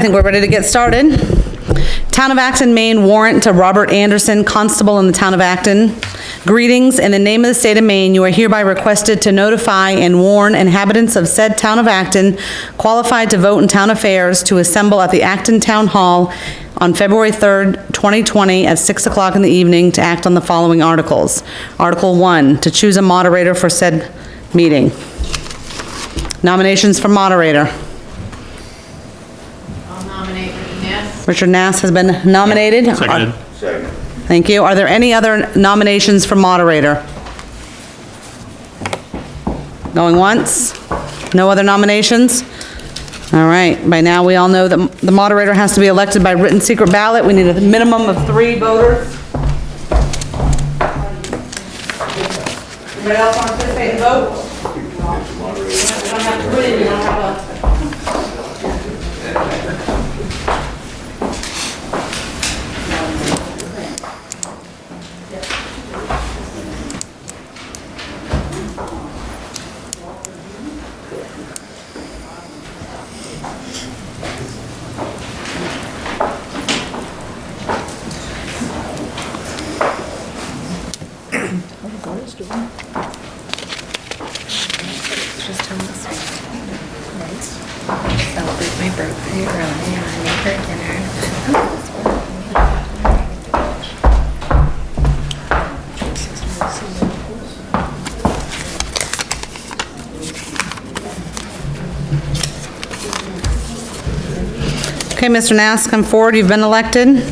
think we're ready to get started. Town of Acton, Maine warrant to Robert Anderson, Constable in the Town of Acton. Greetings, in the name of the state of Maine, you are hereby requested to notify and warn inhabitants of said Town of Acton qualified to vote in town affairs to assemble at the Acton Town Hall on February 3rd, 2020 at 6 o'clock in the evening to act on the following articles. Article 1, to choose a moderator for said meeting. Nominations for moderator. I'll nominate Richard Nass. Richard Nass has been nominated. Seconded. Second. Thank you. Are there any other nominations for moderator? Going once? No other nominations? All right, by now we all know that the moderator has to be elected by written secret ballot. We need a minimum of 3 voters. Anybody else want to participate and vote? You don't have to win, you don't have a... Celebrate my birthday early and I made her dinner. Okay, Mr. Nass, come forward. You've been elected.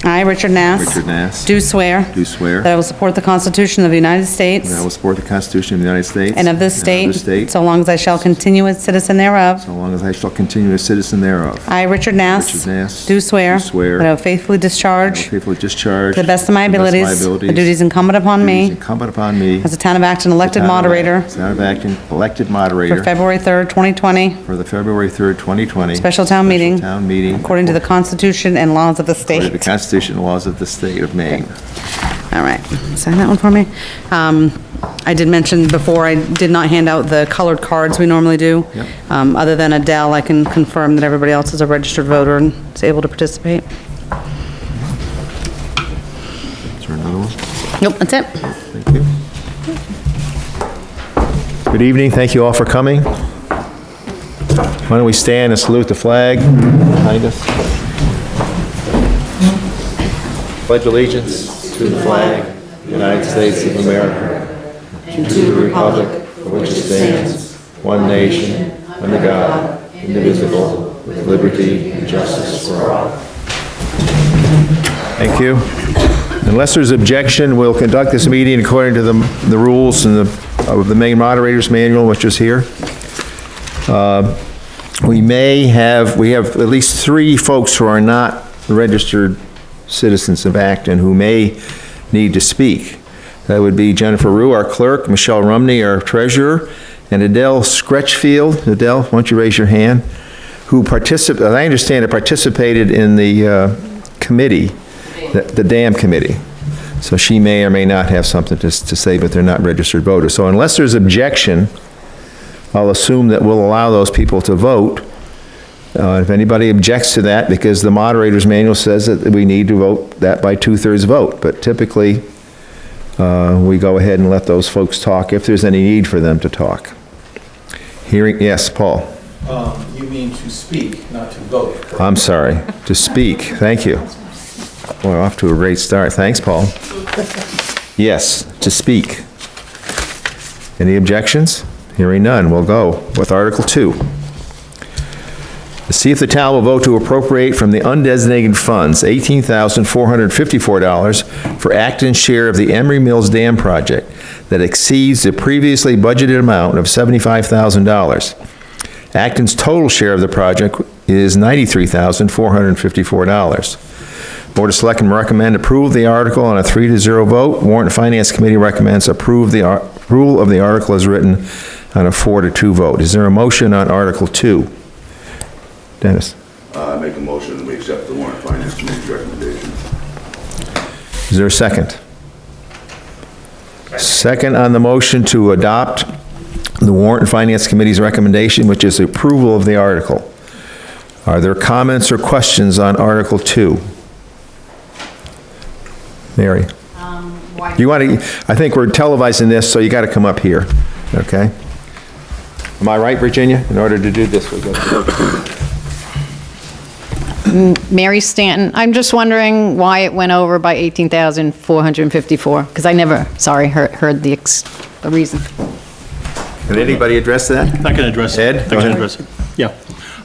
I, Richard Nass. Richard Nass. Do swear. Do swear. That I will support the Constitution of the United States. That I will support the Constitution of the United States. And of this state. So long as I shall continue as citizen thereof. So long as I shall continue a citizen thereof. I, Richard Nass. Richard Nass. Do swear. Do swear. That I will faithfully I will discharge. faithfully discharge. To the best of my abilities. The duties incumbent upon duties me. incumbent upon me. As a Town of Acton elected moderator. Town of Acton elected For moderator. February 3rd, 2020. For the February 3rd, 2020. Special town meeting. Town meeting. According to the Constitution and laws of the According to the state. Constitution and laws of the state of Maine. All right, sign that one for me. I did mention before, I did not hand out the colored cards we normally do. Yep. Other than Adele, I can confirm that everybody else is a registered voter and is able to participate. Is there another one? Nope, that's it. Thank you. Good evening, thank you all for coming. Why don't we stand and salute the flag behind us? Pledge allegiance to the flag of the United States of America, and to the republic for which it stands, one nation, under God, indivisible, with liberty and justice for all. Thank you. Unless there's objection, we'll conduct this meeting according to the rules and of the Maine Moderator's Manual, which is here. We have at least 3 folks who are not registered citizens of Acton who may need to speak. That would be Jennifer Rue, our clerk, Michelle Rumney, our treasurer, and Adele Scretchfield. Adele, why don't you raise your hand? Who I understand, participated in the committee, the dam committee. So she may or may not have something to say, but they're not registered voters. So unless there's objection, I'll assume that we'll allow those people to vote. If anybody objects to that, because the moderator's manual says that we need to vote that by 2/3 vote, but typically, we go ahead and let those folks talk if there's any need for them to talk. Yes, Paul. You mean to speak, not to vote. I'm sorry, to speak, thank you. We're off to a great start, thanks, Paul. Yes, to speak. Any objections? Hearing none, we'll go with Article 2. To see if the town will vote to appropriate from the undesignated funds $18,454 for Acton's share of the Emery Mills Dam project that exceeds the previously budgeted amount of $75,000. Acton's total share of the project is $93,454. Board of Selectmen recommend approval of the article on a 3-0 vote. Warrant and Finance Committee recommends approval of the article as written on a 4-2 vote. Is there a motion on Article 2? Dennis? I make a motion that we accept the warrant finance committee's recommendation. Is there a second? Second on the motion to adopt the Warrant and Finance Committee's recommendation, which is approval of the article. Are there comments or questions on Article 2? Mary? You want to, I think we're televising this, so you got to come up here, okay? Am I right, Virginia? In order to do this, we go Mary Stanton, I'm just wondering why it went over by 18,454, because I never, sorry, heard the reason. Can anybody address that? I can address it. Ed, I go can ahead. address it. Yeah.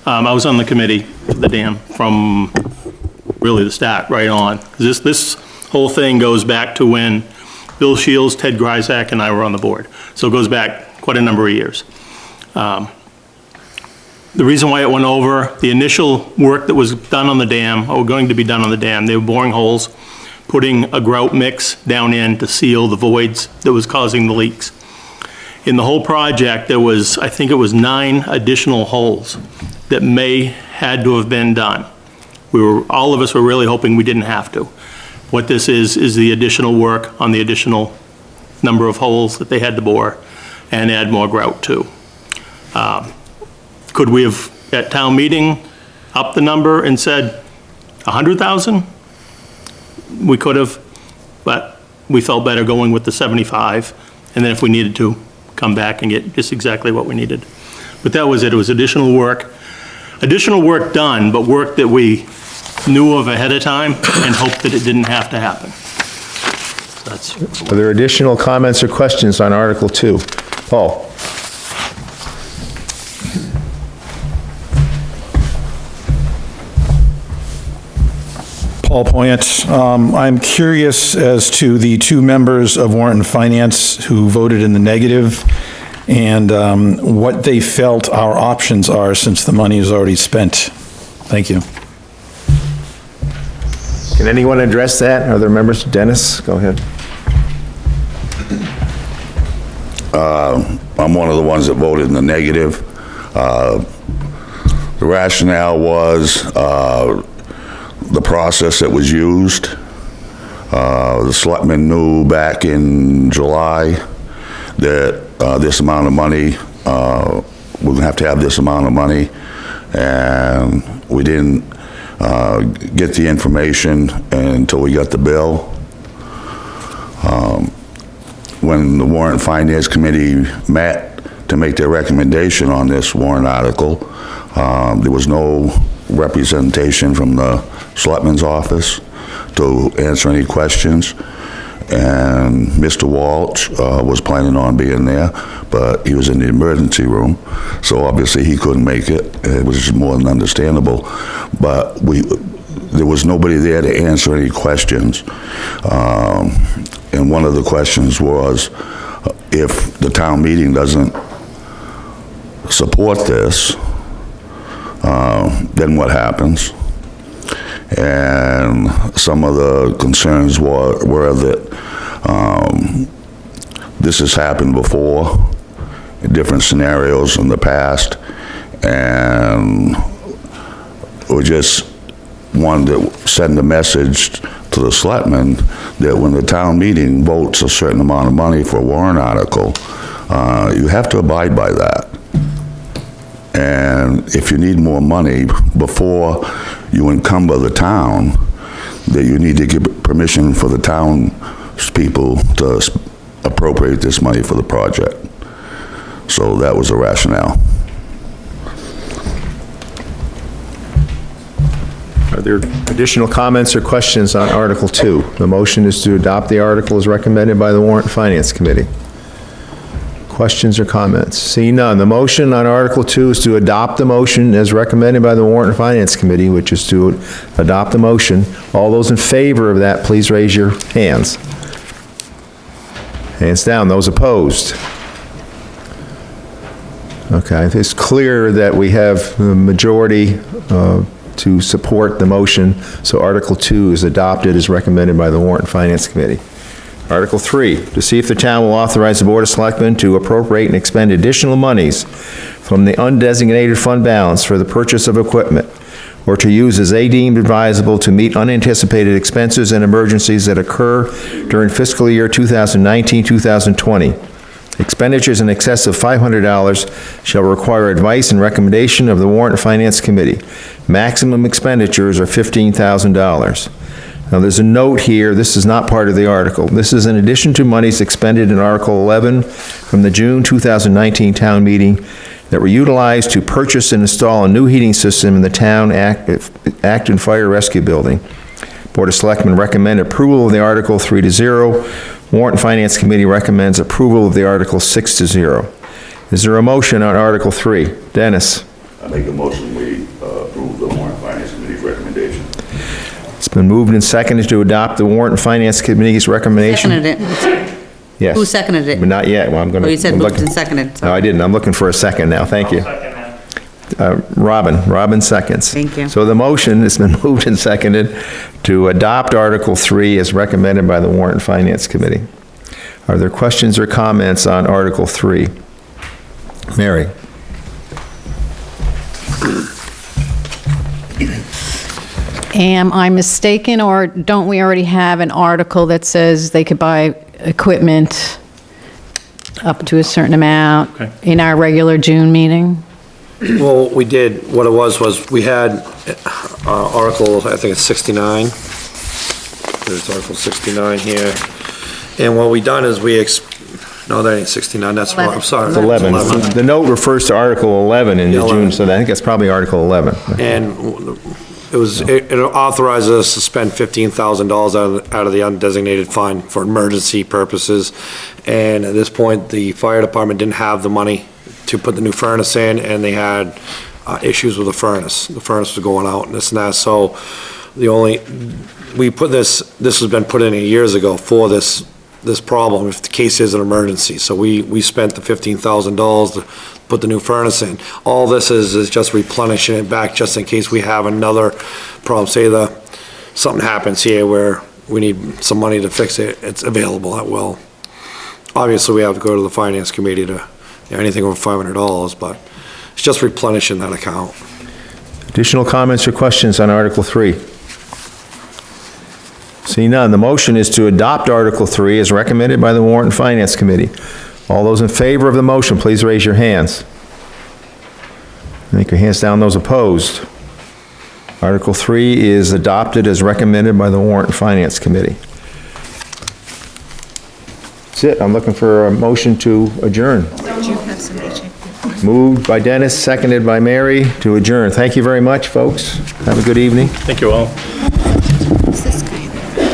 I was on the committee for the dam from really the start, right on. This whole thing goes back to when Bill Shields, Ted Gryzak, and I were on the board. So it goes back quite a number of years. The reason why it went over, the initial work that was done on the dam, or going to be done on the dam, they were boring holes, putting a grout mix down in to seal the voids that was causing the leaks. In the whole project, there was, I think it was 9 additional holes that had to have been done. All of us were really hoping we didn't have to. What this is the additional work on the additional number of holes that they had to bore and add more grout to. Could we have, at town meeting, upped the number and said 100,000? We could have, but we felt better going with the 75, and then if we needed to, come back and get just exactly what we needed. But that was it. It was additional work done, but work that we knew of ahead of time and hoped that it didn't have to happen. That's. Are there additional comments or questions on Article 2? Paul? Paul Poyant. I'm curious as to the 2 members of Warrant and Finance who voted in the negative and what they felt our options are since the money is already spent. Thank you. Can anyone address that? Are there members? Dennis, go ahead. I'm one of the ones that voted in the negative. The rationale was the process that was used. The selectmen knew back in July that this amount of money, we're gonna have to have this amount of money, and we didn't get the information until we got the bill. When the Warrant and Finance Committee met to make their recommendation on this warrant article, there was no representation from the Selectman's office to answer any questions, and Mr. Walsh was planning on being there, but he was in the emergency room, so obviously he couldn't make it. It was more than understandable, but there was nobody there to answer any questions. And one of the questions was, if the town meeting doesn't support this, then what happens? And some of the concerns were that this has happened before in different scenarios in the past, and we just wanted to send a message to the selectmen that when the town meeting votes a certain amount of money for a warrant article, you have to abide by that. And if you need more money before you encumber the town, that you need to give permission for the townspeople to appropriate this money for the project. So that was the rationale. Are there additional comments or questions on Article 2? The motion is to adopt the article as recommended by the Warrant and Finance Committee. Questions or comments? Seeing none, the motion on Article 2 is to adopt the motion as recommended by the Warrant and Finance Committee, which is to adopt the motion. All those in favor of that, please raise your hands. Hands down. Those opposed? Okay, it's clear that we have the majority to support the motion, so Article 2 is adopted as recommended by the Warrant and Finance Committee. Article 3, to see if the town will authorize the Board of Selectmen to appropriate and expend additional monies from the undesignated fund balance for the purchase of equipment, or to use as they deemed advisable to meet unanticipated expenses and emergencies that occur during fiscal year 2019-2020, Expenditures in excess of $500 shall require advice and recommendation of the Warrant and Finance Committee. Maximum expenditures are $15,000. Now, there's a note here, this is not part of the article. This is in addition to monies expended in Article 11 from the June 2019 town meeting that were utilized to purchase and install a new heating system in the town Acton Fire Rescue Building. Board of Selectmen recommend approval of the article 3-0. Warrant and Finance Committee recommends approval of the article 6-0. Is there a motion on Article 3? Dennis? I make a motion, we approve the Warrant and Finance Committee's recommendation. It's been moved and seconded to adopt the Warrant and Finance Committee's recommendation. Seconded it. Yes. Who seconded it? But not yet. Well, I'm gonna. Oh, you said I'm moved looking- and seconded, No, sorry. I didn't. I'm looking for a second now. Thank you. Robin seconds. Thank you. So the motion has been moved and seconded to adopt Article 3 as recommended by the Warrant and Finance Committee. Are there questions or comments on Article 3? Mary? Am I mistaken, or don't we already have an article that says they could buy equipment up to a certain amount Okay. in our regular June meeting? Well, we did, what it was we had Article, I think it's 69. There's Article 69 here. And what we done is no, that ain't 69, that's wrong, I'm sorry. It's 11. The note refers to Article 11 in the Yeah, 11. June, so I think that's probably Article 11. And it authorizes us to spend $15,000 out of the undesignated fund for emergency purposes. And at this point, the fire department didn't have the money to put the new furnace in, and they had issues with the furnace. The furnace was going out and this and that, so we put this has been put in years ago for this problem, if the case is an emergency. So we spent the $15,000 to put the new furnace in. All this is just replenishing it back just in case we have another problem. Say something happens here where we need some money to fix it, it's available at will. Obviously, we have to go to the finance committee to, anything over $500, but it's just replenishing that account. Additional comments or questions on Article 3? Seeing none, the motion is to adopt Article 3 as recommended by the Warrant and Finance Committee. All those in favor of the motion, please raise your hands. Make your hands down, those opposed. Article 3 is adopted as recommended by the Warrant and Finance Committee. That's it, I'm looking for a motion to adjourn. Moved by Dennis, seconded by Mary to adjourn. Thank you very much, folks. Have a good evening. Thank you all.